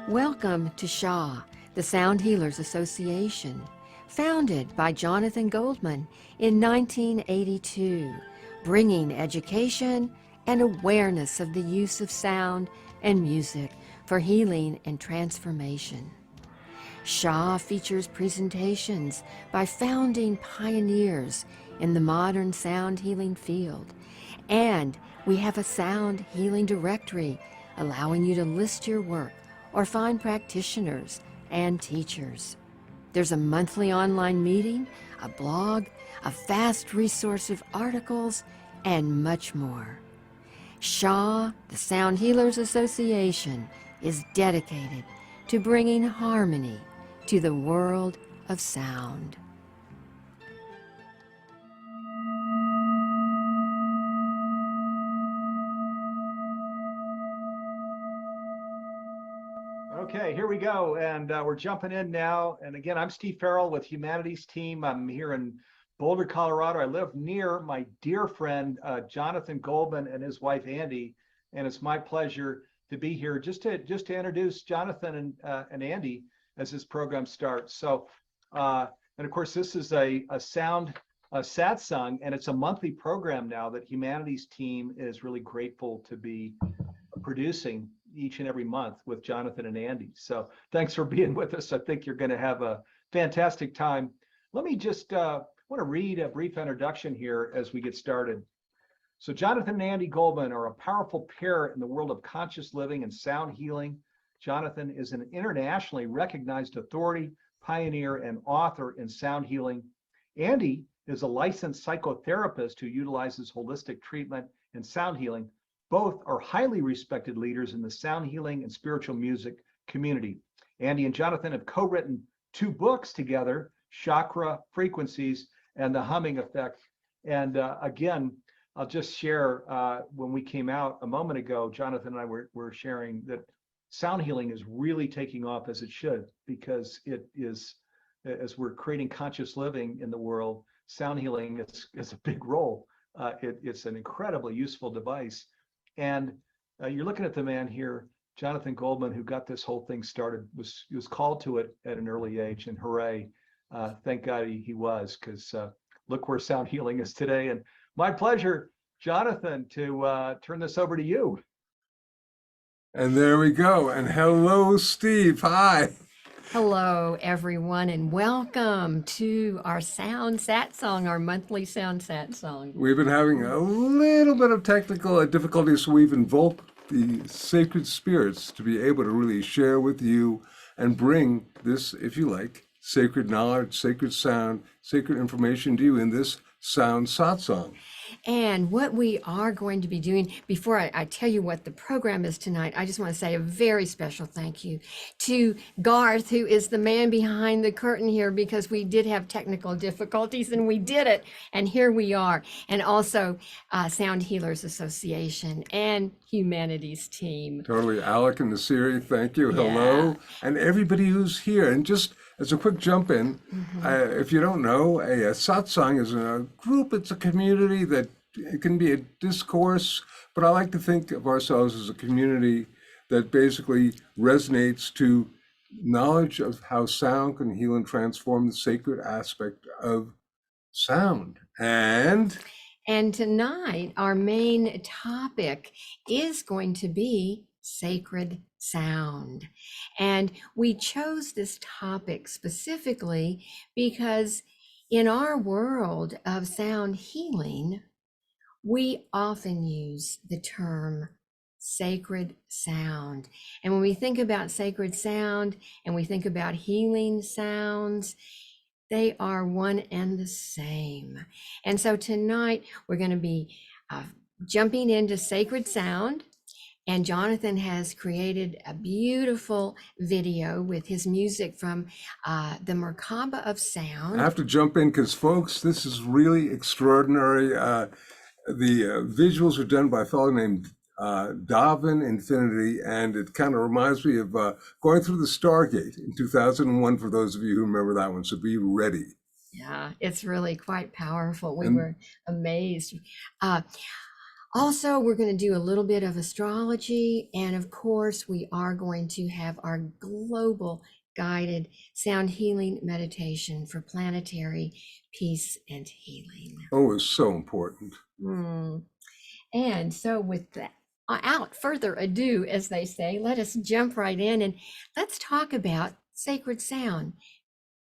Welcome to SHA, the Sound Healers Association, founded by Jonathan Goldman in 1982, bringing education and awareness of the use of sound and music for healing and transformation. SHA features presentations by founding pioneers in the modern sound healing field, and we have a sound healing directory allowing you to list your work or find practitioners and teachers. There's a monthly online meeting, a blog, a vast resource of articles, and much more. SHA, the Sound Healers Association, is dedicated to bringing harmony to the world of sound. Okay, here we go, and we're jumping in now. And again, I'm Steve Farrell with Humanities Team. I'm here in Boulder, Colorado. I live near my dear friend Jonathan Goldman and his wife Andi, and it's my pleasure to be here just to introduce Jonathan and Andi as this program starts. So, and of course, this is a sound satsang, and it's a monthly program now that Humanities Team is really grateful to be producing each and every month with Jonathan and Andi. So thanks for being with us. I think you're going to have a fantastic time. Let me just want to read a brief introduction here as we get started. So Jonathan and Andi Goldman are a powerful pair in the world of conscious living and sound healing. Jonathan is an internationally recognized authority, pioneer, and author in sound healing. Andi is a licensed psychotherapist who utilizes holistic treatment and sound healing. Both are highly respected leaders in the sound healing and spiritual music community. Andi and Jonathan have co-written 2 books together, Chakra Frequencies and The Humming Effect. And again, I'll just share, when we came out a moment ago, Jonathan and I were sharing that sound healing is really taking off as it should, because it is, as we're creating conscious living in the world, sound healing is a big role. It's an incredibly useful device. And you're looking at the man here, Jonathan Goldman, who got this whole thing started, was called to it at an early age, and hooray, thank God he was, because look where sound healing is today. And my pleasure, Jonathan, to turn this over to you. And there we go. And hello, Steve. Hi. Hello, everyone, and welcome to our Sound Satsang, our monthly Sound Satsang. We've been having a little bit of technical difficulties, so we've invoked the sacred spirits to be able to really share with you and bring this, if you like, sacred knowledge, sacred sound, sacred information to you in this Sound Satsang. And what we are going to be doing, before I tell you what the program is tonight, I just want to say a very special thank you to Garth, who is the man behind the curtain here, because we did have technical difficulties and we did it. And here we are. And also Sound Healers Association and Humanities Team. Totally. Alec and Nasiri, thank you. Hello. And everybody who's here. And just as a quick jump in, if you don't know, a satsang is a group, it's a community that it can be a discourse, but I like to think of ourselves as a community that basically resonates to knowledge of how sound can heal and transform the sacred aspect of sound. And tonight, our main topic is going to be sacred sound. And we chose this topic specifically because in our world of sound healing, we often use the term sacred sound. And when we think about sacred sound and we think about healing sounds, they are one and the same. And so tonight we're going to be jumping into sacred sound. And Jonathan has created a beautiful video with his music from the Merkaba of Sound. I have to jump in because, folks, this is really extraordinary. The visuals are done by a fellow named Davin Infinity, and it kind of reminds me of going through the Stargate in 2001, for those of you who remember that one, so be ready. Yeah, it's really quite powerful. We were amazed. Also, we're going to do a little bit of astrology. And of course, we are going to have our global guided sound healing meditation for planetary peace and healing. Oh, it's so important. And so with that, without further ado, as they say, let us jump right in and let's talk about sacred sound.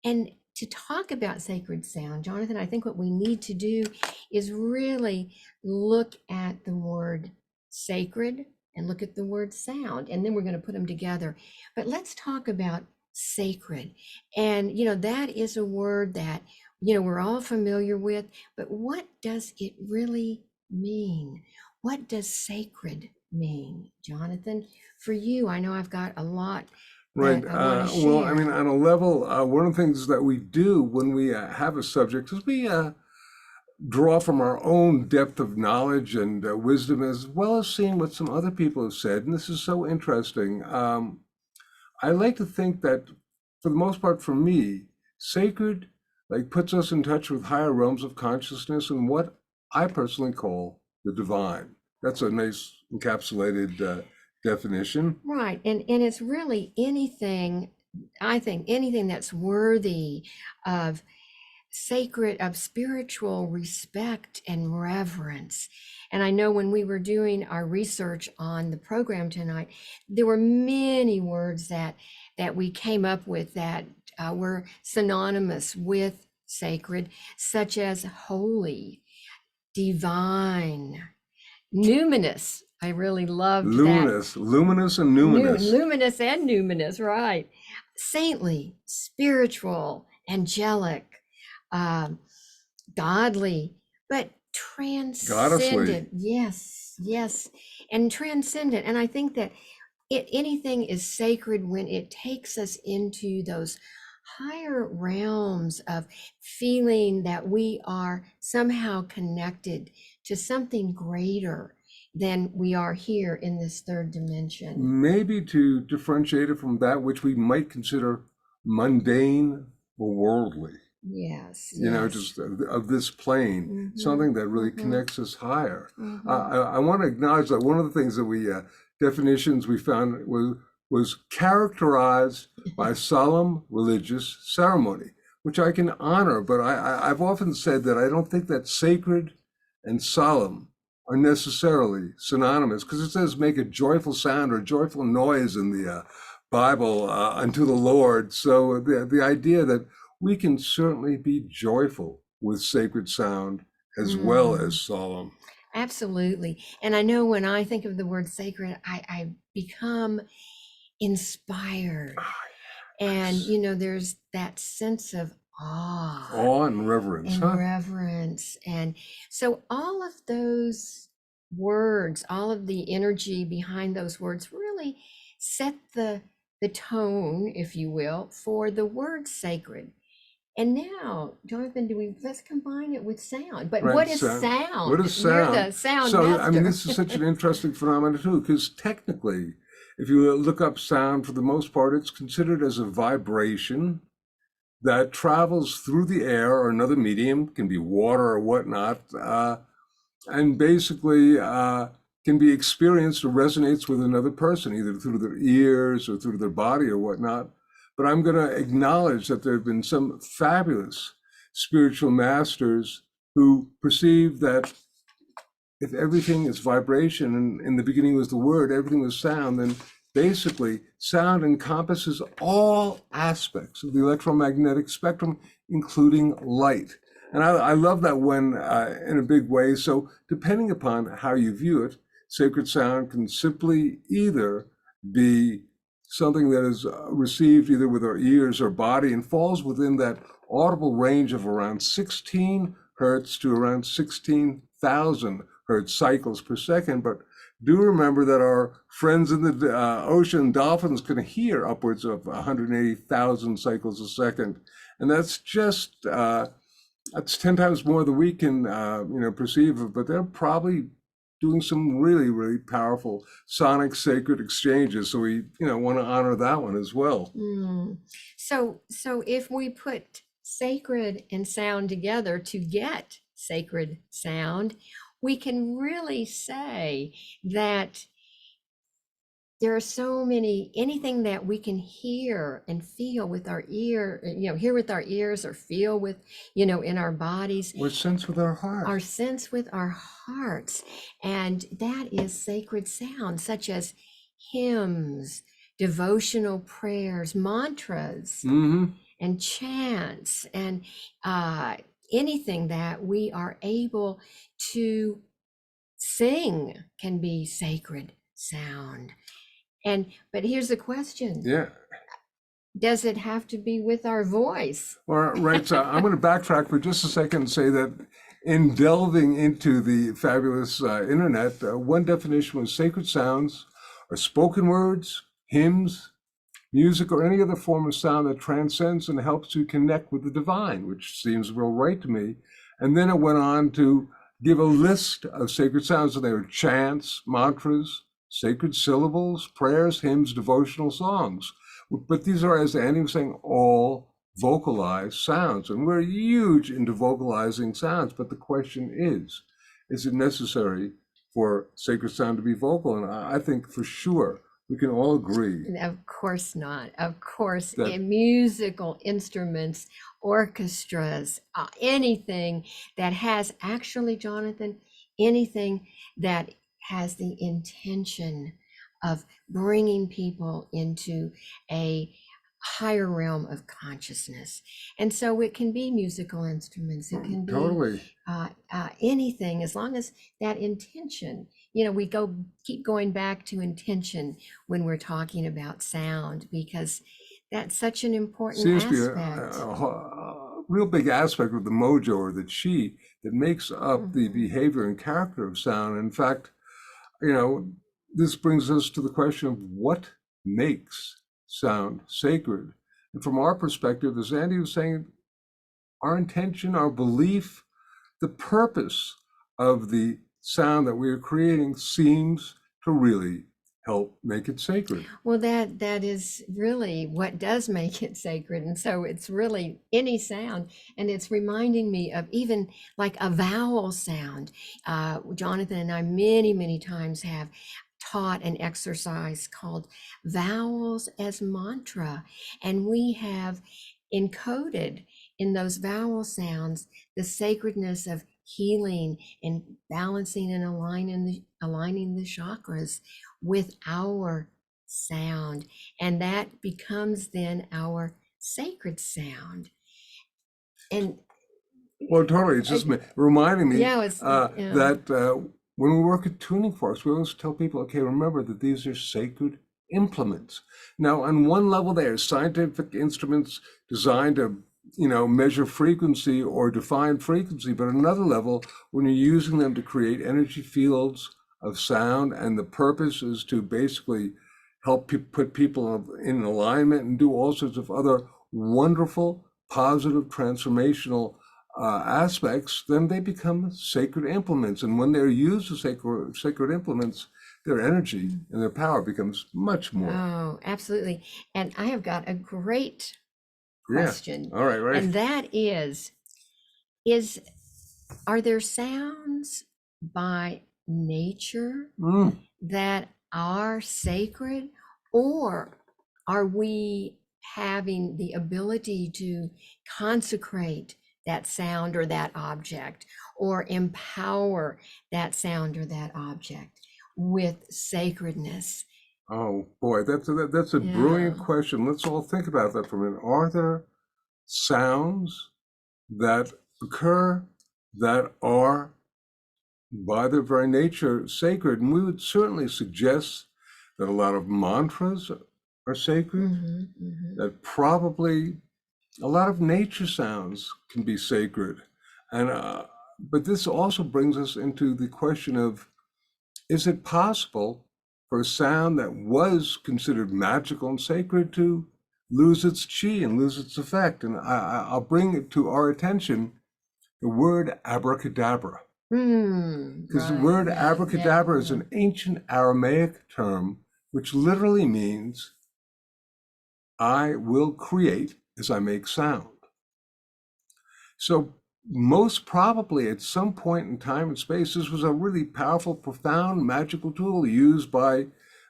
And to talk about sacred sound, Jonathan, I think what we need to do is really look at the word sacred and look at the word sound, and then we're going to put them together. But let's talk about sacred. And, that is a word that, we're all familiar with, but what does it really mean? What does sacred mean, Jonathan? For you, I know I've got a lot Right. that I want to Well, I share. mean, on a level, one of the things that we do when we have a subject is we draw from our own depth of knowledge and wisdom, as well as seeing what some other people have said. And this is so interesting. I like to think that, for the most part, for me, sacred puts us in touch with higher realms of consciousness and what I personally call the divine. That's a nice encapsulated definition. Right. And it's really anything, I think, anything that's worthy of spiritual respect and reverence. And I know when we were doing our research on the program tonight, there were many words that we came up with that were synonymous with sacred, such as holy, divine, numinous. I really loved that. Luminous and numinous. Luminous and numinous, right. Saintly, spiritual, angelic, godly, but transcendent. Yes, and transcendent. And I think that anything is sacred when it takes us into those higher realms of feeling that we are somehow connected to something greater than we are here in this third dimension. Maybe to differentiate it from that which we might consider mundane or worldly. Yes. Just of this plane, something that really connects us higher. I want to acknowledge that one of the things that we definitions we found was characterized by solemn religious ceremony, which I can honor, but I've often said that I don't think that sacred and solemn are necessarily synonymous, because it says make a joyful sound or a joyful noise in the Bible unto the Lord. So the idea that we can certainly be joyful with sacred sound as well as solemn. Absolutely. And I know when I think of the word sacred, I become inspired. And, there's that sense of awe and reverence. And reverence. And so all of those words, all of the energy behind those words really set the tone, if you will, for the word sacred. And now, Jonathan, let's combine it with sound. But what is sound? What is sound? You're the sound so, master. I mean, this is such an interesting phenomenon too, because technically, if you look up sound, for the most part, it's considered as a vibration that travels through the air or another medium, can be water or whatnot, and basically can be experienced or resonates with another person, either through their ears or through their body or whatnot. But I'm going to acknowledge that there have been some fabulous spiritual masters who perceive that if everything is vibration, and in the beginning was the word, everything was sound, then basically sound encompasses all aspects of the electromagnetic spectrum, including light. And I love that one in a big way. So depending upon how you view it, sacred sound can simply either be something that is received either with our ears or body and falls within that audible range of around 16 hertz to around 16,000 hertz cycles per second. But do remember that our friends in the ocean, dolphins, can hear upwards of 180,000 cycles a second. And that's just, that's 10 times more than we can, perceive, but they're probably doing some really, really powerful sonic sacred exchanges. So we, want to honor that one as well. So if we put sacred and sound together to get sacred sound, we can really say that there are so many, anything that we can hear and feel with our ear, hear with our ears or feel with, in our bodies, Or sense with our heart. our sense with our hearts. And that is sacred sound, such as hymns, devotional prayers, mantras, and chants, and anything that we are able to sing can be sacred sound. But here's the question. Yeah. Does it have to be with our voice? Well, right. So I'm going to backtrack for just a second and say that in delving into the fabulous internet, one definition was sacred sounds are spoken words, hymns, music, or any other form of sound that transcends and helps you connect with the divine, which seems real right to me. And then it went on to give a list of sacred sounds. So they were chants, mantras, sacred syllables, prayers, hymns, devotional songs. But these are, as Andy was saying, all vocalized sounds. And we're huge into vocalizing sounds. But the question is it necessary for sacred sound to be vocal? And I think for sure we can all agree. Of course not. Of course, in musical instruments, orchestras, anything that has actually, Jonathan, anything that has the intention of bringing people into a higher realm of consciousness. And so it can be musical instruments, it can be Totally. Anything, as long as that intention, we keep going back to intention when we're talking about sound, because that's such an important Seems aspect. to be a real big aspect of the mojo or the chi that makes up the behavior and character of sound. In fact, this brings us to the question of what makes sound sacred. And from our perspective, as Andy was saying, our intention, our belief, the purpose of the sound that we are creating seems to really help make it sacred. Well, that is really what does make it sacred. And so it's really any sound. And it's reminding me of even like a vowel sound. Jonathan and I many, many times have taught an exercise called Vowels as Mantra. And we have encoded in those vowel sounds the sacredness of healing and balancing and aligning the chakras with our sound. And that becomes then our sacred sound. And well, totally. It's just reminding me that when we work at tuning forks, we always tell people, okay, remember that these are sacred implements. Now, on one level, they are scientific instruments designed to, measure frequency or define frequency. But on another level, when you're using them to create energy fields of sound, and the purpose is to basically help put people in alignment and do all sorts of other wonderful, positive, transformational aspects, then they become sacred implements. And when they're used as sacred implements, their energy and their power becomes much more. Oh, absolutely. And I have got a great question. All right. And that is are there sounds by nature that are sacred, or are we having the ability to consecrate that sound or that object, or empower that sound or that object with sacredness? Oh boy, that's a brilliant question. Let's all think about that for a minute. Are there sounds that occur that are by their very nature sacred? And we would certainly suggest that a lot of mantras are sacred, that probably a lot of nature sounds can be sacred. And but this also brings us into the question of, is it possible for a sound that was considered magical and sacred to lose its chi and lose its effect? And I'll bring it to our attention the word abracadabra. Because the word abracadabra is an ancient Aramaic term which literally means I will create as I make sound. So most probably at some point in time and space, this was a really powerful, profound, magical tool used by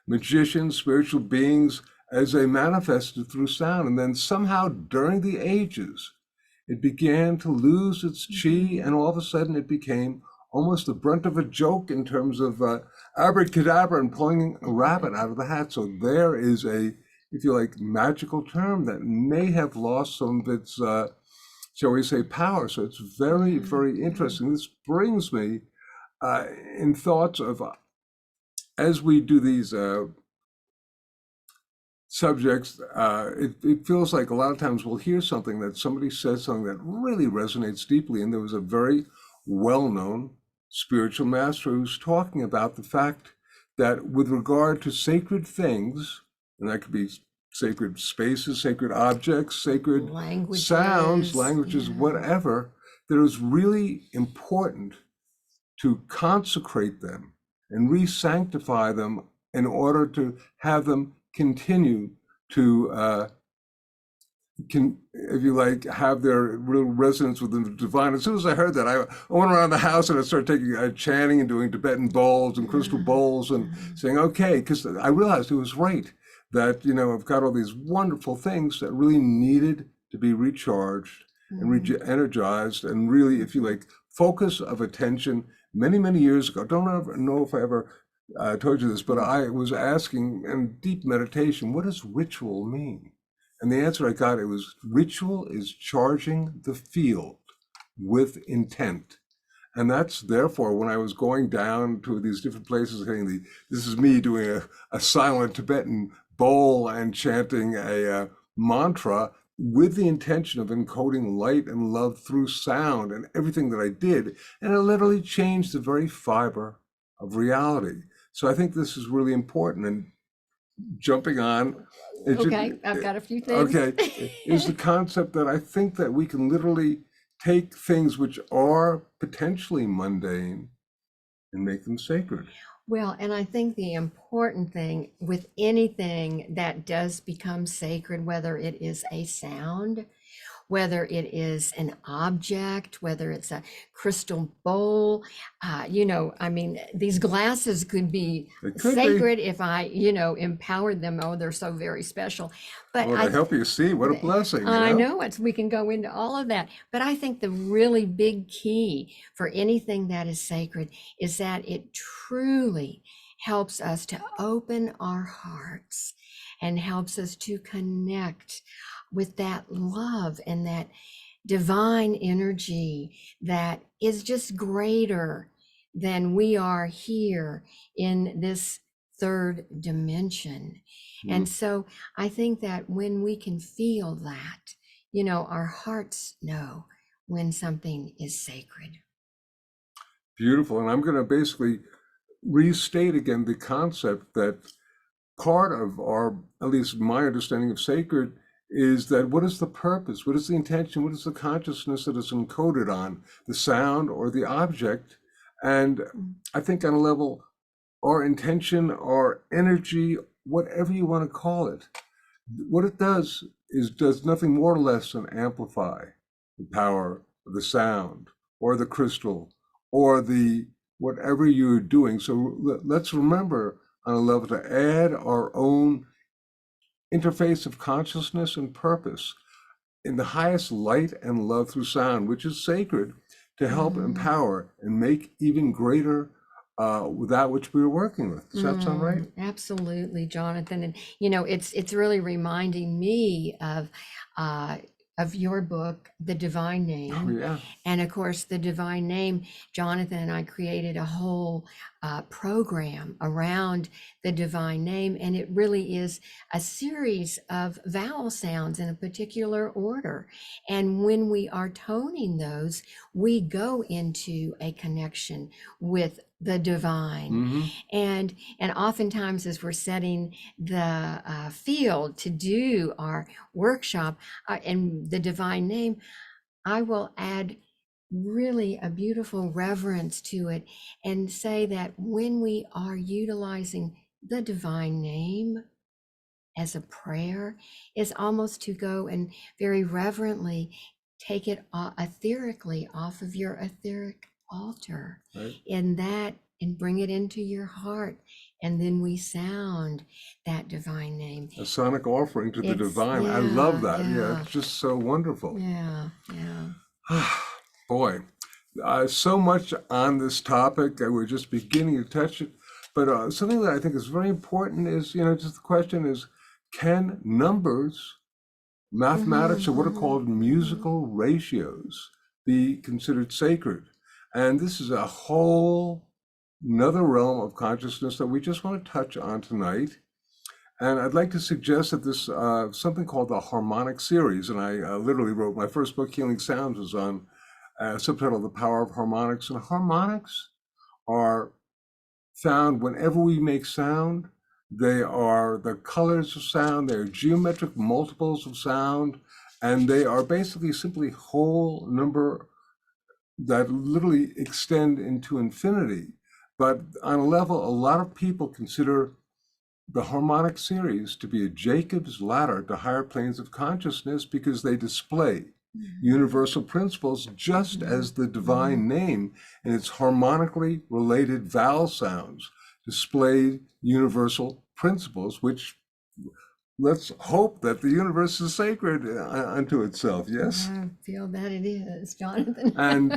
magicians, spiritual beings, as they manifested through sound. And then somehow during the ages, it began to lose its chi, and all of a sudden it became almost the brunt of a joke in terms of abracadabra and pulling a rabbit out of the hat. So there is a, if you like, magical term that may have lost some of its, shall we say, power. So it's very, very interesting. This brings me in thoughts of, as we do these subjects, it feels like a lot of times we'll hear something that somebody says something that really resonates deeply. And there was a very well-known spiritual master who's talking about the fact that with regard to sacred things, and that could be sacred spaces, sacred objects, sacred Languages, sounds, languages, whatever, that it was really important to consecrate them and re-sanctify them in order to have them continue to if you like, have their real resonance with the divine. As soon as I heard that, I went around the house and I started taking chanting and doing Tibetan bowls and crystal bowls and saying, okay, because I realized it was right that, you know, I've got all these wonderful things that really needed to be recharged and energized, and really, if you like, focus of attention. Many, many years ago, don't ever know if I ever told you this, but I was asking in deep meditation, what does ritual mean? And the answer I got, it was, ritual is charging the field with intent. And that's therefore when I was going down to these different places, saying this is me doing a silent Tibetan bowl and chanting a mantra with the intention of encoding light and love through sound and everything that I did. And it literally changed the very fiber of reality. So I think this is really important. And jumping on. Okay, I've got a few things. Okay, is the concept that I think that we can literally take things which are potentially mundane and make them sacred. Well, and I think the important thing with anything that does become sacred, whether it is a sound, whether it is an object, whether it's a crystal bowl, you know, I mean, these glasses could be sacred if I, you know, empowered them. Oh, they're so very special. But Well, to help you see, what a blessing. I know we can go into all of that. But I think the really big key for anything that is sacred is that it truly helps us to open our hearts and helps us to connect with that love and that divine energy that is just greater than we are here in this third dimension. And so I think that when we can feel that, you know, our hearts know when something is sacred. Beautiful. And I'm going to basically restate again the concept that part of our, at least my understanding of sacred, is that what is the purpose? What is the intention? What is the consciousness that is encoded on the sound or the object? And I think on a level, our intention, our energy, whatever you want to call it, what it does is does nothing more or less than amplify the power of the sound or the crystal or the whatever you're doing. So let's remember on a level to add our own interface of consciousness and purpose in the highest light and love through sound, which is sacred, to help empower and make even greater that which we were working with. Does that sound right? Absolutely, Jonathan. And you know, it's really reminding me of your book, The Divine Name. Oh, yeah. And of course, The Divine Name, Jonathan and I created a whole program around the Divine Name. And it really is a series of vowel sounds in a particular order. And when we are toning those, we go into a connection with the divine. And oftentimes as we're setting the field to do our workshop and the Divine Name, I will add really a beautiful reverence to it and say that when we are utilizing the Divine Name as a prayer, is almost to go and very reverently take it etherically off of your etheric altar, Right. and bring it into your heart. And then we sound that divine name. A sonic offering to the It's, divine. I yeah, love that. Yeah, yeah, it's just so wonderful. yeah, yeah. Boy, so much on this topic. We're just beginning to touch it. But something that I think is very important is, just the question is, can numbers, mathematics, or what are called musical ratios, be considered sacred? And this is a whole another realm of consciousness that we just want to touch on tonight. And I'd like to suggest that this something called the harmonic series, and I literally wrote my first book, Healing Sounds, was on subtitle The Power of Harmonics. And harmonics are found whenever we make sound. They are the colors of sound, they're geometric multiples of sound, and they are basically simply whole number that literally extend into infinity. But on a level, a lot of people consider the harmonic series to be a Jacob's ladder to higher planes of consciousness because they display universal principles, just as the divine name and its harmonically related vowel sounds display universal principles, which let's hope that the universe is sacred unto itself. Yes? I feel that it is, Jonathan. And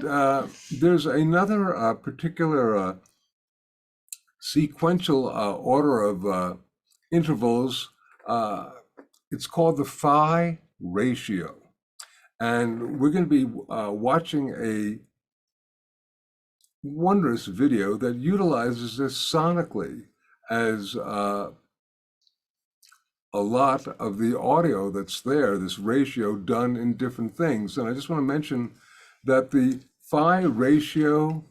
there's another particular sequential order of intervals. It's called the phi ratio. And we're going to be watching a wondrous video that utilizes this sonically as a lot of the audio that's there, this ratio done in different things. And I just want to mention that the phi ratio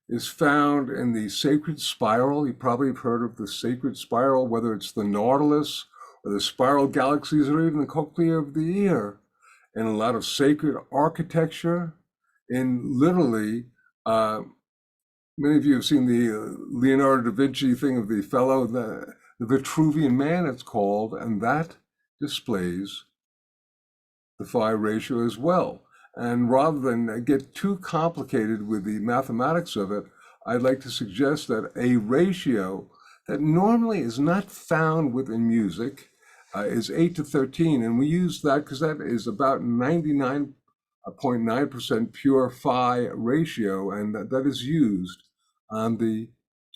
is found in the sacred spiral. You probably have heard of the sacred spiral, whether it's the Nautilus or the spiral galaxies or even the cochlea of the ear. And a lot of sacred architecture, and literally, many of you have seen the Leonardo da Vinci thing of the fellow, the Vitruvian Man it's called, and that displays the phi ratio as well. And rather than get too complicated with the mathematics of it, I'd like to suggest that a ratio that normally is not found within music is 8 to 13. And we use that because that is about 99.9% pure phi ratio. And that is used on the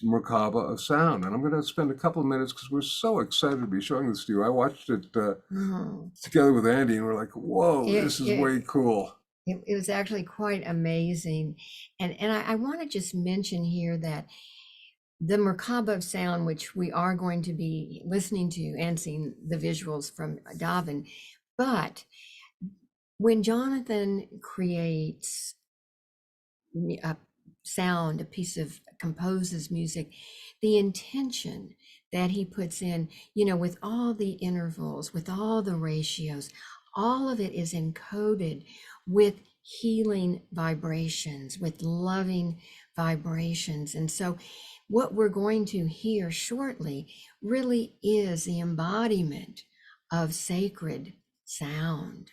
Merkaba of Sound. And I'm going to spend a couple of minutes because we're so excited to be showing this to you. I watched it together with Andy and we're like, whoa, this is way cool. It was actually quite amazing. And I want to just mention here that the Merkaba of Sound, which we are going to be listening to and seeing the visuals from Davin, but when Jonathan creates a sound, composes music, the intention that he puts in, with all the intervals, with all the ratios, all of it is encoded with healing vibrations, with loving vibrations. And so what we're going to hear shortly really is the embodiment of sacred sound.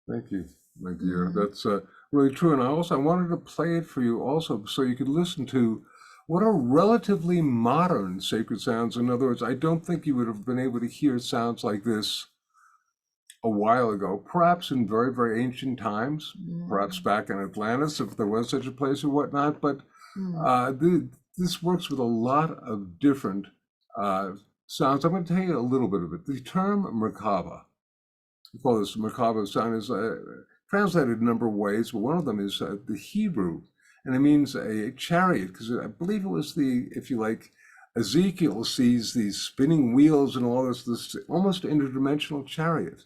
Thank you, my dear. That's really true. And I wanted to play it for you also so you could listen to what are relatively modern sacred sounds. In other words, I don't think you would have been able to hear sounds like this a while ago, perhaps in very, very ancient times, perhaps back in Atlantis, if there was such a place or whatnot. But this works with a lot of different sounds. I'm going to tell you a little bit of it. The term Merkaba, we call this Merkaba of Sound, is translated a number of ways, but one of them is the Hebrew, and it means a chariot, because I believe it was if you like, Ezekiel sees these spinning wheels and all this almost interdimensional chariot.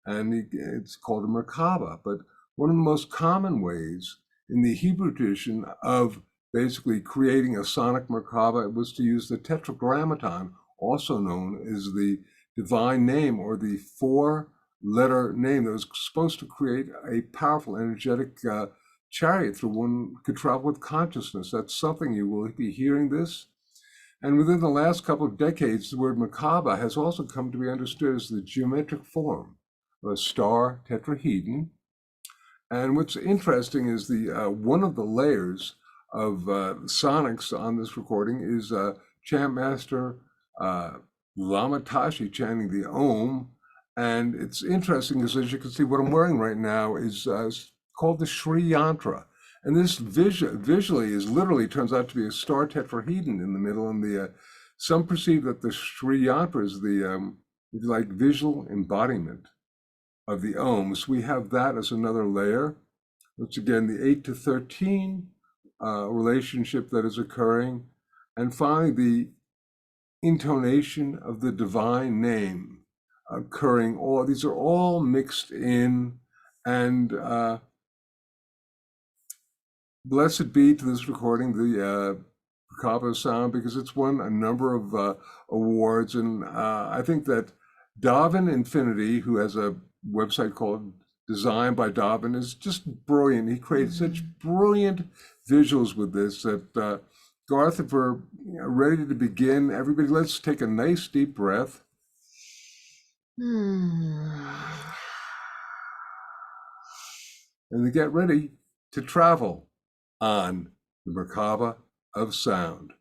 And it's called a Merkaba. But one of the most common ways in the Hebrew tradition of basically creating a sonic Merkaba was to use the tetragrammaton, also known as the divine name or the four-letter name that was supposed to create a powerful, energetic chariot through one could travel with consciousness. That's something you will be hearing this. And within the last couple of decades, the word Merkaba has also come to be understood as the geometric form a star tetrahedron. And what's interesting is the one of the layers of sonics on this recording is chant master Lama Tashi chanting the Om. And it's interesting because, as you can see, what I'm wearing right now is called the Sri Yantra. And this visually is literally turns out to be a star tetrahedron in the middle. And the some perceive that the Sri Yantra is the like visual embodiment of the Om. So we have that as another layer. Which again, the 8 to 13 relationship that is occurring. And finally, the intonation of the divine name occurring. All these are all mixed in, and blessed be to this recording, the Merkaba of Sound, because it's won a number of awards. And I think that Davin Infinity, who has a website called Designed by Davin, is just brilliant. He creates such brilliant visuals with this that Garth, if we're ready to begin, everybody, let's take a nice deep breath. And to get ready to travel on the Merkaba of Sound.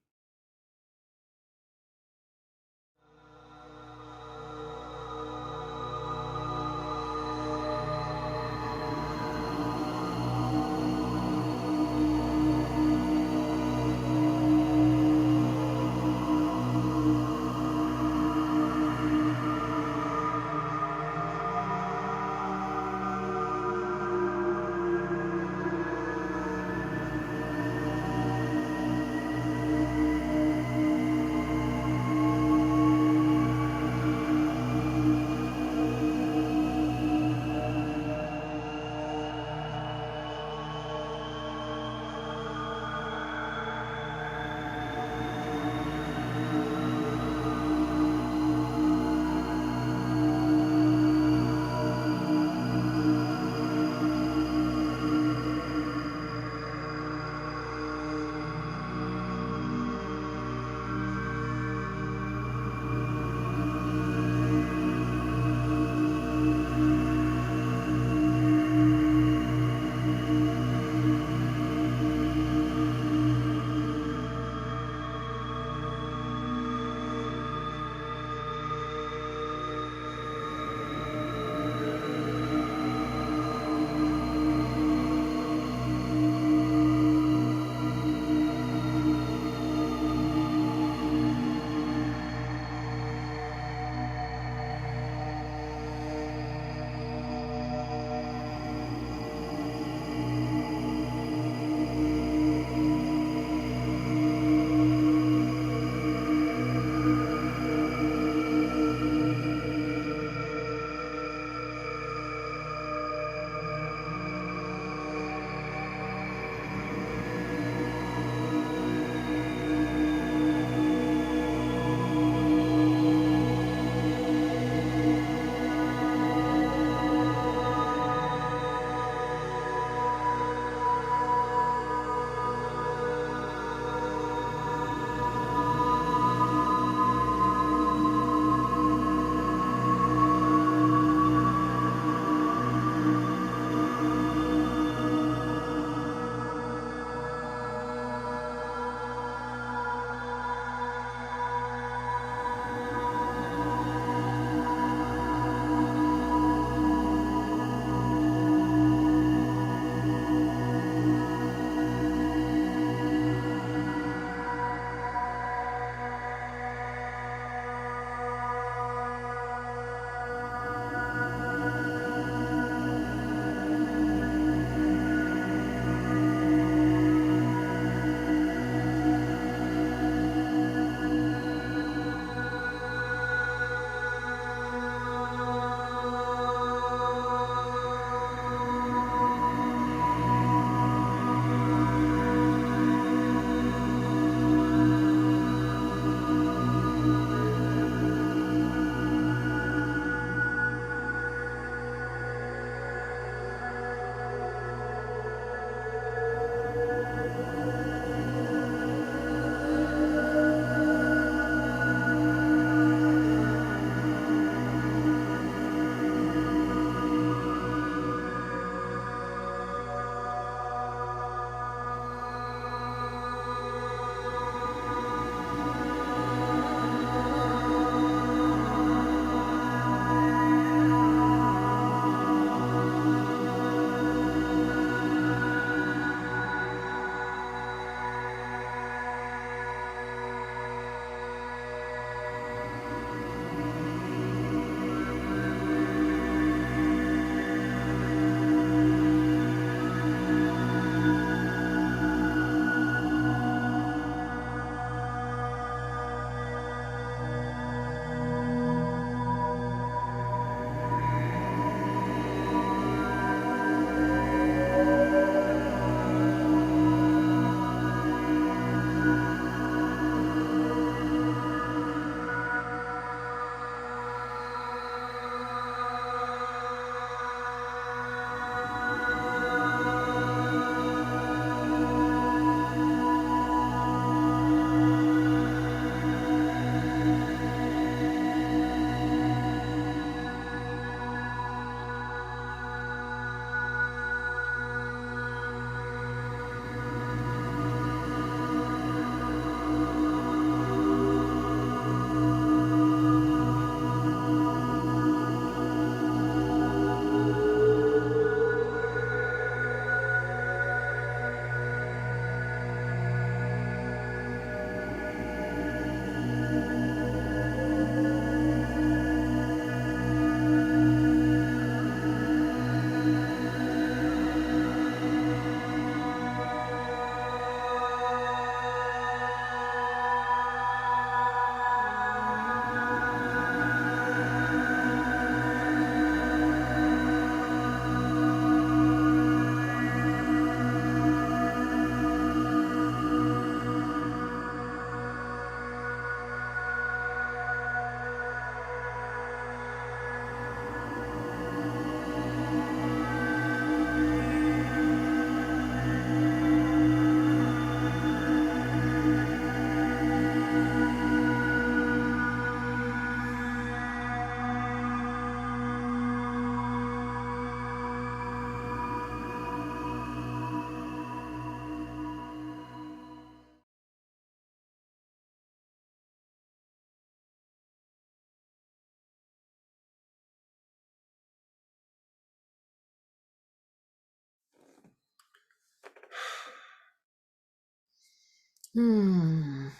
Wow.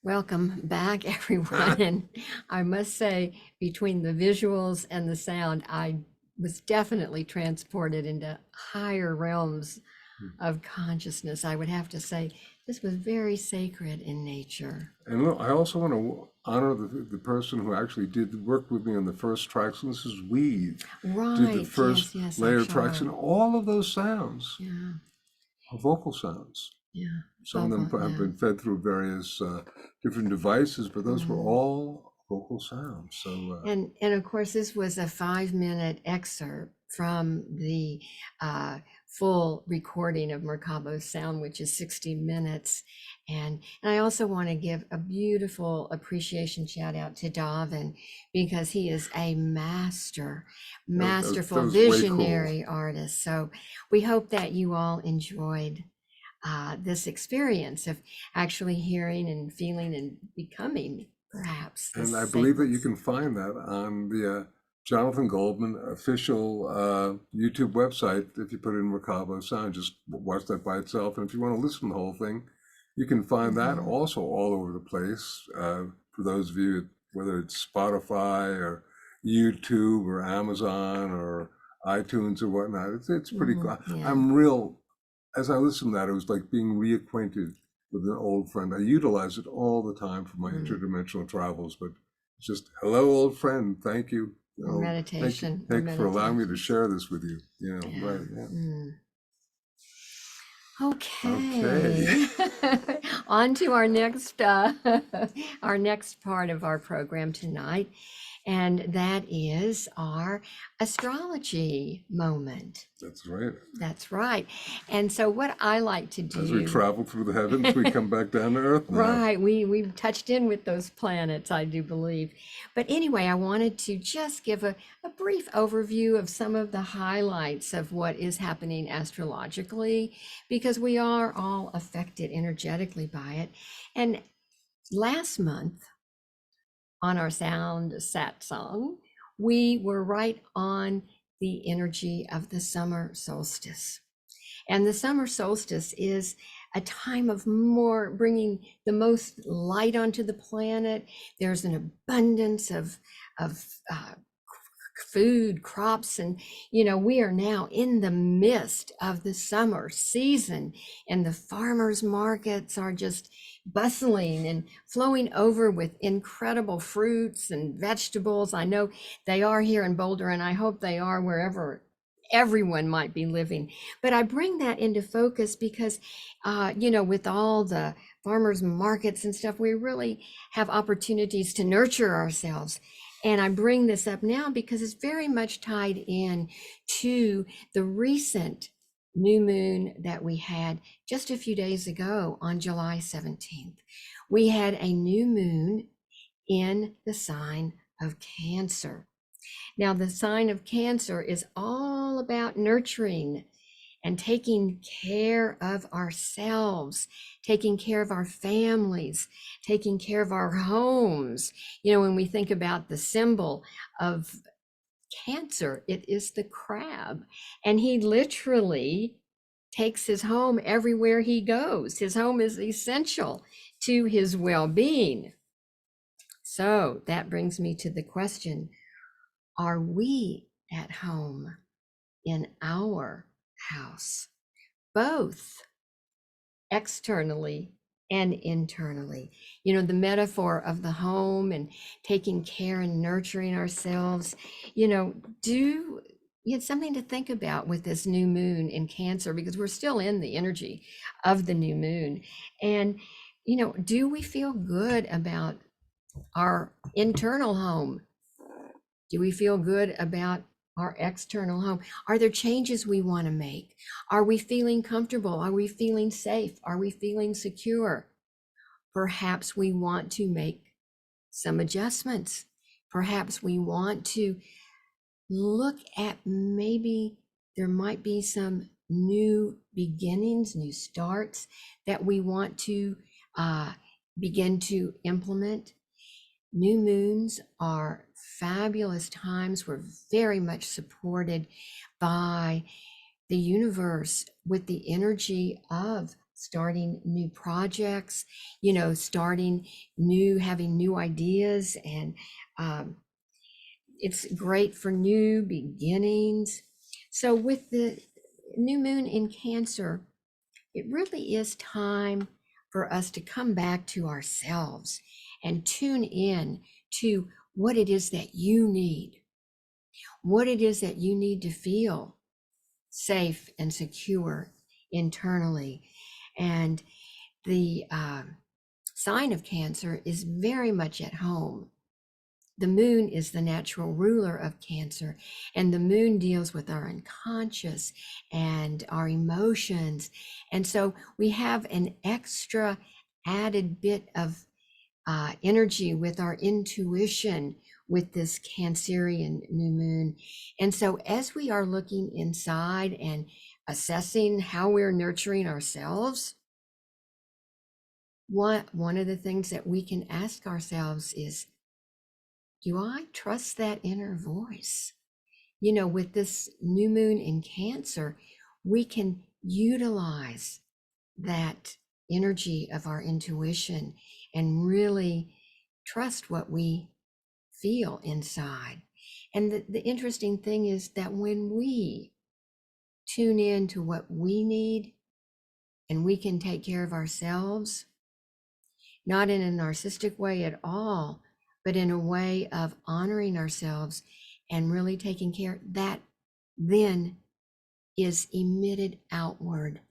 Welcome back, everyone. And I must say, between the visuals and the sound, I was definitely transported into higher realms of consciousness. I would have to say this was very sacred in nature. And look, I also want to honor the person who actually work with me on the first tracks. And this is Weave. Did the Right. first Yes. layer I'm of tracks, and sure. all of those sounds Yeah. are vocal sounds. Yeah. Some of them Vocal. have Yeah. been fed through various different devices, but those were Mhm. all vocal sounds. So And of course, this was a 5-minute excerpt from the full recording of Merkaba of Sound, which is 60 minutes. And I also want to give a beautiful appreciation shout out to Davin, because he is a that masterful was way cool. visionary artist. So we hope that you all enjoyed this experience of actually hearing and feeling and becoming perhaps this And I believe that sacred. you can find that on the Jonathan Goldman official YouTube website. If you put in Merkaba of Sound, just watch that by itself. And if you want to listen to the whole thing, you can find that Mhm. also all over the place. For those of you, whether it's Spotify or YouTube or Amazon or iTunes or whatnot, it's pretty cool. Yeah. I'm real, as I listened to that, it was like being reacquainted with an old friend. I utilize it all the time for my Mm. interdimensional travels, but it's just, hello, old friend. Thank you. Or meditation or Thank you for allowing me to meditations. share this with you. Yeah. Right. Yeah. Okay. Okay. On to our next our next part of our program tonight, and that is our astrology moment. That's right. That's right. And so what I like to As we do, travel through the heavens, we come back down to Earth now. right, we've touched in with those planets, I do believe. But anyway, I wanted to just give a brief overview of some of the highlights of what is happening astrologically, because we are all affected energetically by it. And last month on our sound Satsang, we were right on the energy of the summer solstice. And the summer solstice is a time of more bringing the most light onto the planet. There's an abundance of food, crops, and we are now in the midst of the summer season, and the farmers markets are just bustling and flowing over with incredible fruits and vegetables. I know they are here in Boulder, and I hope they are wherever everyone might be living. But I bring that into focus because with all the farmers markets and stuff, we really have opportunities to nurture ourselves. And I bring this up now because it's very much tied in to the recent new moon that we had just a few days ago on July 17th. We had a new moon in the sign of Cancer. Now, the sign of Cancer is all about nurturing and taking care of ourselves, taking care of our families, taking care of our homes. When we think about the symbol of Cancer, it is the crab, and he literally takes his home everywhere he goes. His home is essential to his well-being. So that brings me to the question, are we at home in our house, both externally and internally? The metaphor of the home and taking care and nurturing ourselves, it's something to think about with this new moon in Cancer, because we're still in the energy of the new moon. And do we feel good about our internal home? Do we feel good about our external home? Are there changes we want to make? Are we feeling comfortable? Are we feeling safe? Are we feeling secure? Perhaps we want to make some adjustments. Perhaps we want to look at, maybe there might be some new beginnings, new starts that we want to begin to implement. New moons are fabulous times. We're very much supported by the universe with the energy of starting new projects, having new ideas, and it's great for new beginnings. So with the new moon in Cancer, it really is time for us to come back to ourselves and tune in to what it is that you need, what it is that you need to feel safe and secure internally. And the sign of Cancer is very much at home. The moon is the natural ruler of Cancer, and the moon deals with our unconscious and our emotions. And so we have an extra added bit of energy with our intuition with this Cancerian new moon. And so as we are looking inside and assessing how we're nurturing ourselves, one of the things that we can ask ourselves is, do I trust that inner voice? With this new moon in Cancer, we can utilize that energy of our intuition and really trust what we feel inside. And the interesting thing is that when we tune in to what we need and we can take care of ourselves, not in a narcissistic way at all, but in a way of honoring ourselves and really taking care, that then is emitted outward.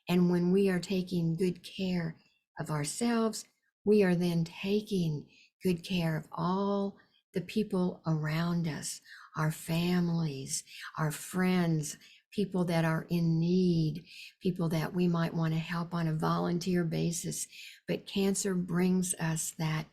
And when we are taking good care of ourselves, we are then taking good care of all the people around us, our families, our friends, people that are in need, people that we might want to help on a volunteer basis. But Cancer brings us that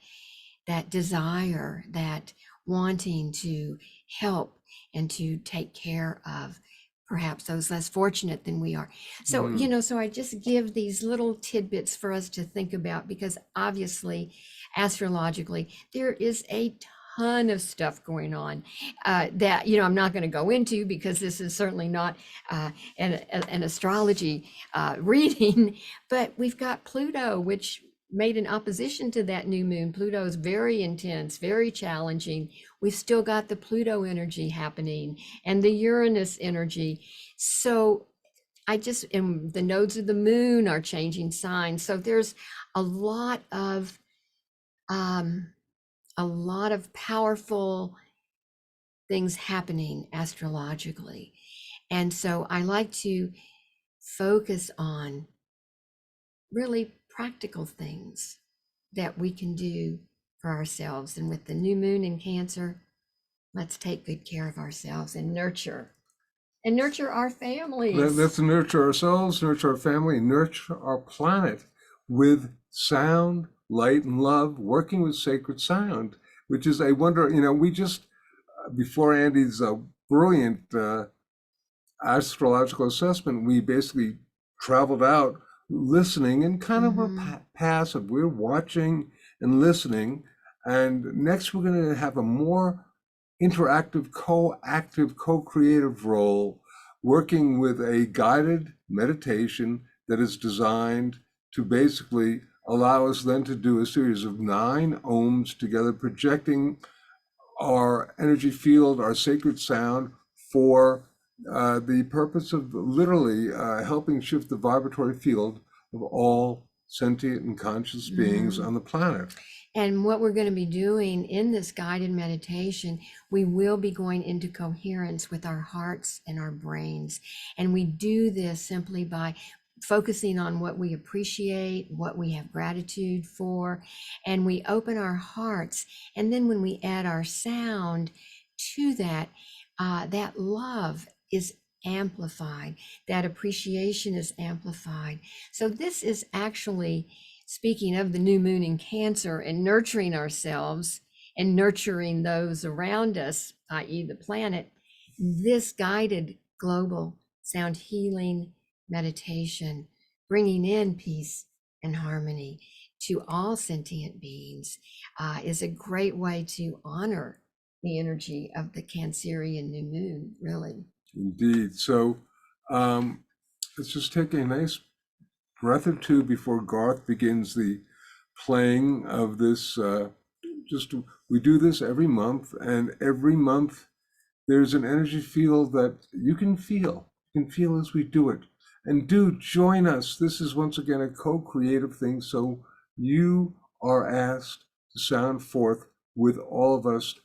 desire, that wanting to help and to take care of perhaps those less fortunate than we are. So, so I just give these little tidbits for us to think about, because obviously, astrologically, there is a ton of stuff going on that, I'm not going to go into, because this is certainly not an astrology reading, but we've got Pluto, which made an opposition to that new moon. Pluto is very intense, very challenging. We've still got the Pluto energy happening and the Uranus energy. So and the nodes of the moon are changing signs. So there's a lot of powerful things happening astrologically. And so I like to focus on really practical things that we can do for ourselves. And with the new moon in Cancer, let's take good care of ourselves and nurture our families. Let's nurture ourselves, nurture our family, nurture our planet with sound, light, and love, working with sacred sound, which is a wonder. We just, before Andy's brilliant astrological assessment, we basically traveled out listening and kind of were passive. We're watching and listening. And next, we're going to have a more interactive, co-active, co-creative role, working with a guided meditation that is designed to basically allow us then to do a series of 9 ohms together, projecting our energy field, our sacred sound, for the purpose of literally helping shift the vibratory field of all sentient and conscious beings on the planet. And what we're going to be doing in this guided meditation, we will be going into coherence with our hearts and our brains. And we do this simply by focusing on what we appreciate, what we have gratitude for, and we open our hearts. And then when we add our sound to that, that love is amplified, that appreciation is amplified. So this is actually, speaking of the new moon in Cancer and nurturing ourselves and nurturing those around us, i.e. the planet, this guided global sound healing meditation, bringing in peace and harmony to all sentient beings, is a great way to honor the energy of the Cancerian new moon, really. Indeed. So let's just take a nice breath or two before Garth begins the playing of this. We do this every month, and every month there's an energy field that you can feel. You can feel as we do it. And do join us. This is once again a co-creative thing. So you are asked to sound forth with all of us,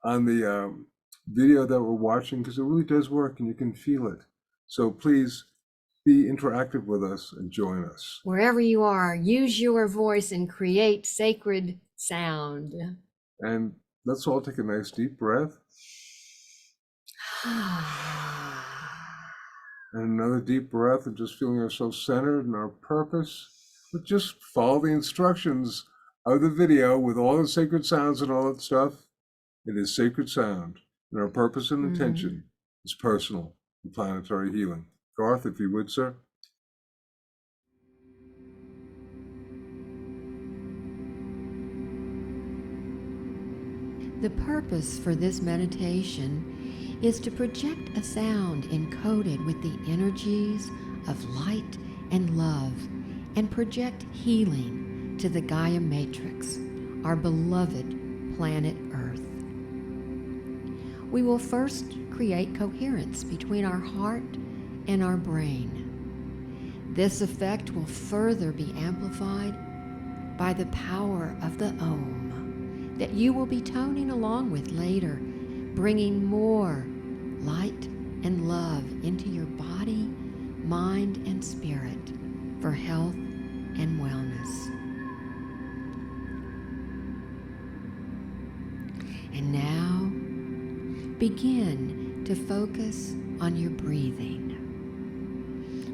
on the video that we're watching, because it really does work and you can feel it. So please be interactive with us and join us. Wherever you are, use your voice and create sacred sound. And let's all take a nice deep breath. And another deep breath, and just feeling ourselves centered in our purpose. But just follow the instructions of the video with all the sacred sounds and all that stuff. It is sacred sound. And our purpose and intention is personal and planetary healing. Garth, if you would, sir. The purpose for this meditation is to project a sound encoded with the energies of light and love, and project healing to the Gaia matrix, our beloved planet Earth. We will first create coherence between our heart and our brain. This effect will further be amplified by the power of the Om that you will be toning along with later, bringing more light and love into your body, mind, and spirit for health and wellness. And now, begin to focus on your breathing.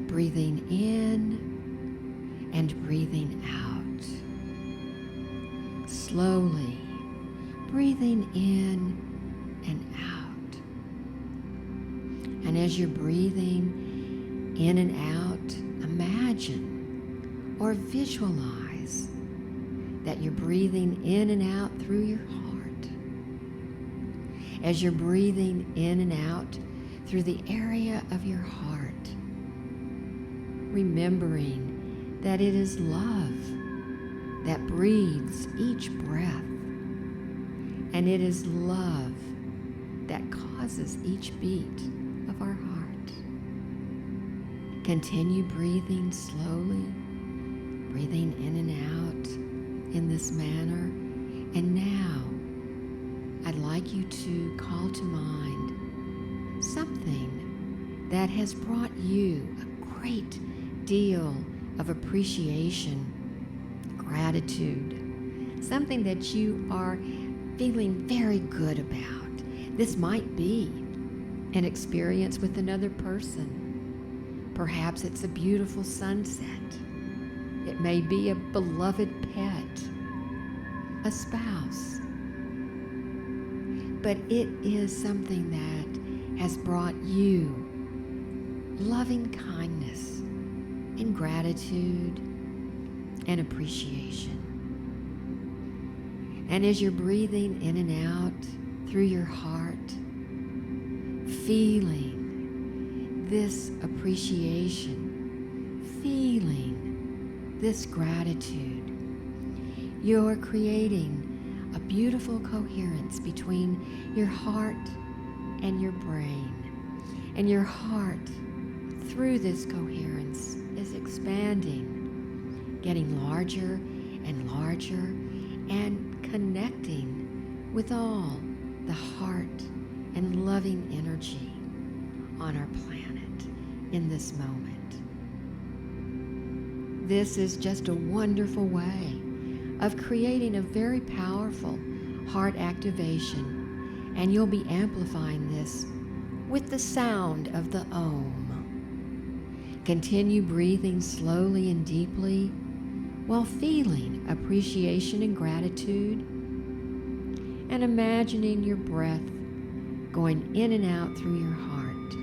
Breathing in and breathing out. Slowly breathing in and out. And as you're breathing in and out, imagine or visualize that you're breathing in and out through your heart. As you're breathing in and out through the area of your heart, remembering that it is love that breathes each breath, and it is love that causes each beat of our heart. Continue breathing slowly, breathing in and out in this manner. And now, I'd like you to call to mind something that has brought you a great deal of appreciation, gratitude, something that you are feeling very good about. This might be an experience with another person. Perhaps it's a beautiful sunset. It may be a beloved pet, a spouse. But it is something that has brought you loving kindness and gratitude and appreciation. And as you're breathing in and out through your heart, feeling this appreciation, feeling this gratitude, you're creating a beautiful coherence between your heart and your brain. And your heart, through this coherence, is expanding, getting larger and larger, and connecting with all the heart and loving energy on our planet in this moment. This is just a wonderful way of creating a very powerful heart activation, and you'll be amplifying this with the sound of the Om. Continue breathing slowly and deeply while feeling appreciation and gratitude, and imagining your breath going in and out through your heart.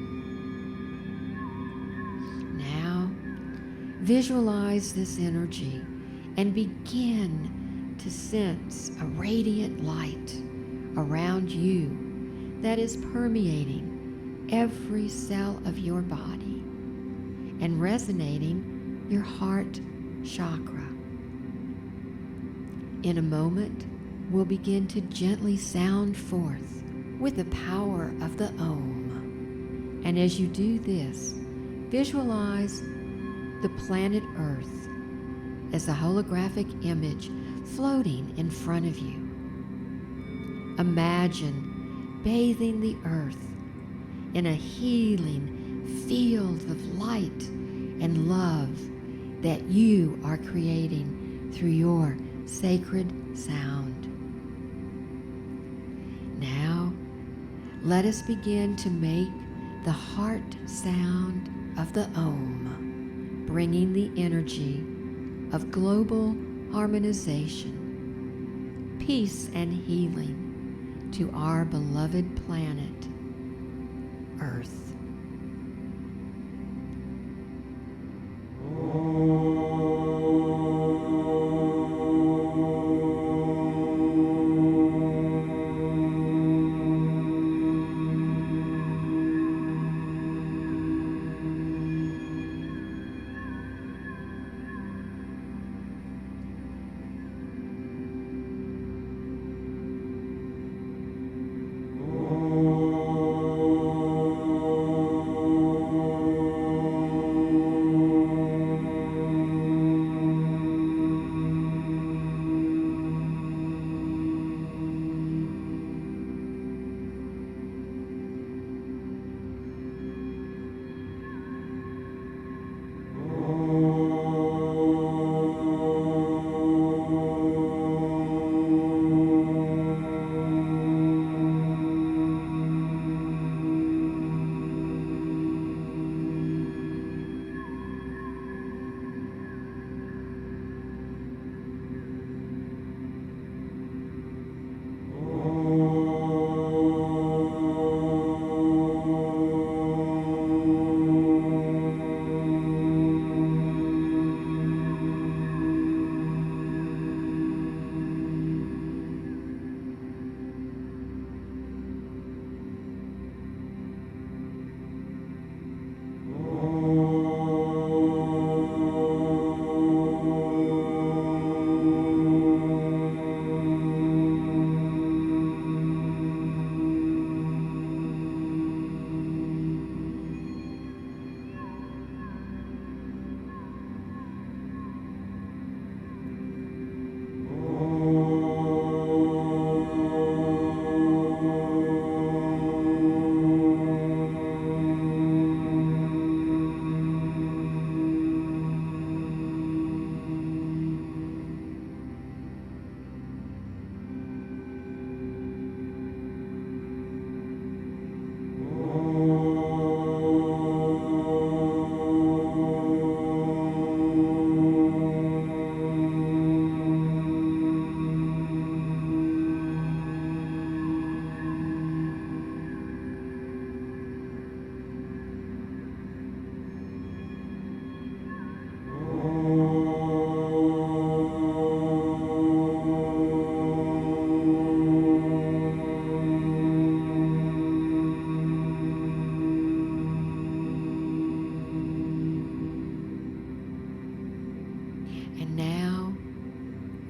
Now, visualize this energy and begin to sense a radiant light around you that is permeating every cell of your body, and resonating your heart chakra. In a moment, we'll begin to gently sound forth with the power of the Om. And as you do this, visualize the planet Earth as a holographic image floating in front of you. Imagine bathing the Earth in a healing field of light and love that you are creating through your sacred sound. Now, let us begin to make the heart sound of the Om, bringing the energy of global harmonization, peace and healing to our beloved planet, Earth.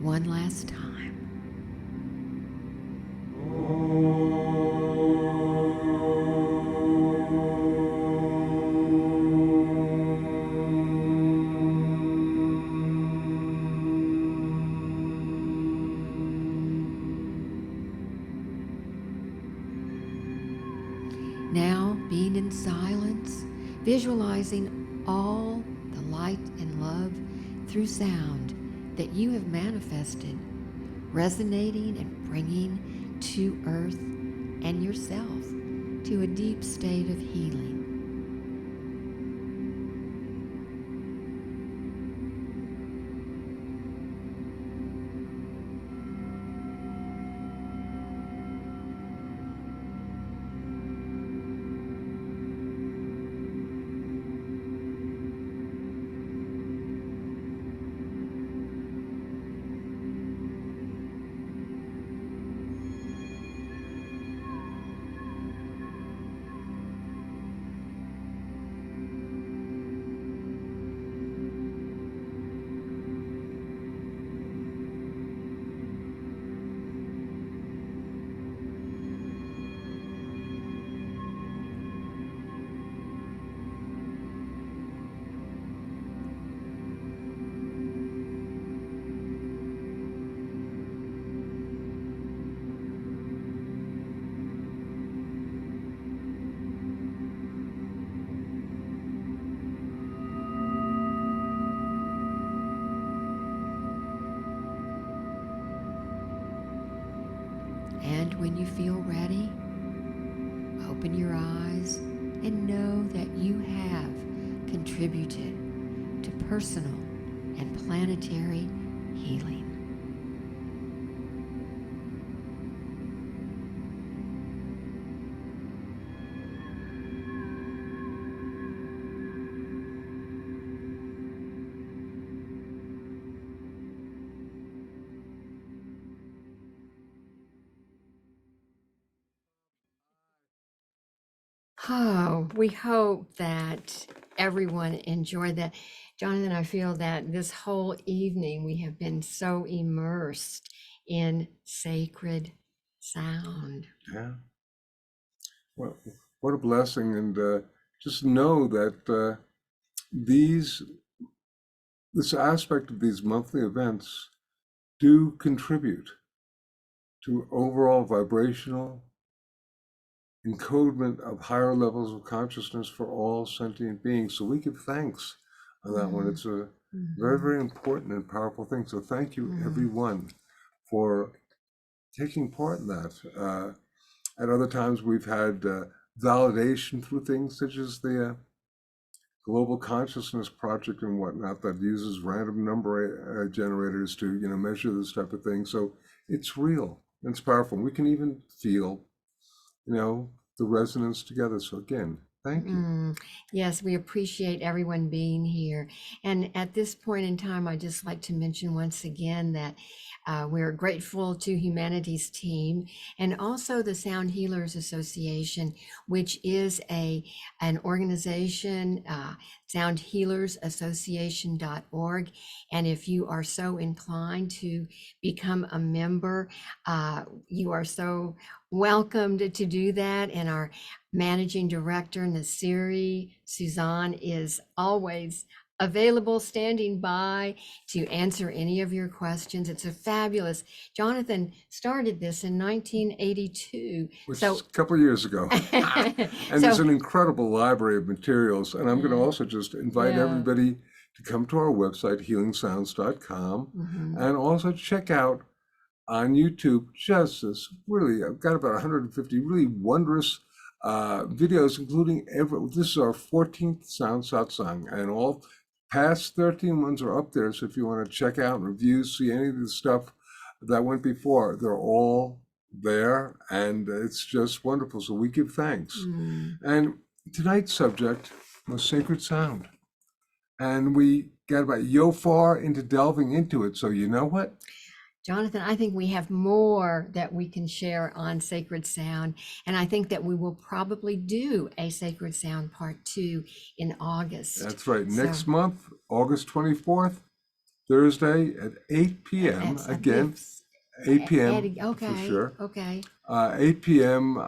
One last time. Now, being in silence, visualizing all the light and love through sound that you have manifested, resonating and bringing to Earth and yourself to a deep state of healing. And when you feel ready, open your eyes and know that you have contributed to personal and planetary healing. Oh, we hope that everyone enjoyed that. Jonathan, I feel that this whole evening we have been so immersed in sacred sound. Yeah. Well, what a blessing. And just know that this aspect of these monthly events do contribute to overall vibrational encodement of higher levels of consciousness for all sentient beings. So we give thanks on that one. It's a very, very important and powerful thing. So thank you, everyone, for taking part in that. At other times, we've had validation through things such as the Global Consciousness Project and whatnot that uses random number generators to, measure this type of thing. So it's real. It's powerful. We can even feel, the resonance together. So again, thank you. Yes, we appreciate everyone being here. And at this point in time, I'd just like to mention once again that we're grateful to Humanity's team and also the Sound Healers Association, which is an organization, soundhealersassociation.org. And if you are so inclined to become a member, you are so welcome to do that. And our managing director, Nasiri Suzanne, is always available, standing by to answer any of your questions. It's a fabulous. Jonathan started this in 1982. Which is a couple of years ago. And there's an incredible library of materials. And I'm going to also just invite everybody to come to our website, healingsounds.com, and also check out on YouTube just this really, I've got about 150 really wondrous videos, including this is our 14th Sound Satsang, and all past 13 ones are up there. So if you want to check out reviews, see any of the stuff that went before, they're all there, and it's just wonderful. So we give thanks. And tonight's subject was sacred sound. And we got about far into delving into it. So you know what? Jonathan, I think we have more that we can share on sacred sound. And I think that we will probably do a sacred sound part 2 in August. That's right. Next month, August 24th, Thursday at 8 p.m. Again, 8 p.m. Okay. For sure. Okay. 8 p.m.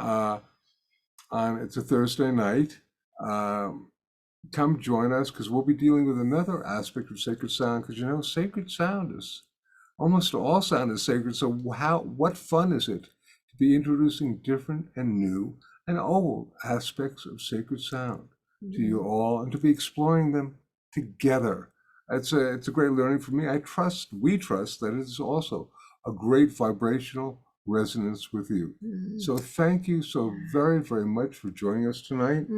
It's a Thursday night. Come join us because we'll be dealing with another aspect of sacred sound, because sacred sound is almost all sound is sacred. So what fun is it to be introducing different and new and old aspects of sacred sound to you all, and to be exploring them together. It's a great learning for me. We trust that it is also a great vibrational resonance with you. So thank you so very, very much for joining us tonight.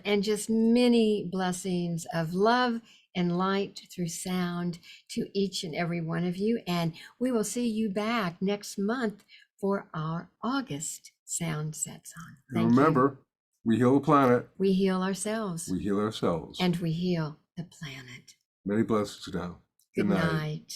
And just many blessings of love and light through sound to each and every one of you. And we will see you back next month for our August Sound Satsang. And remember, we heal the planet. We heal ourselves. We heal ourselves. And we heal the planet. Many blessings now. Good night.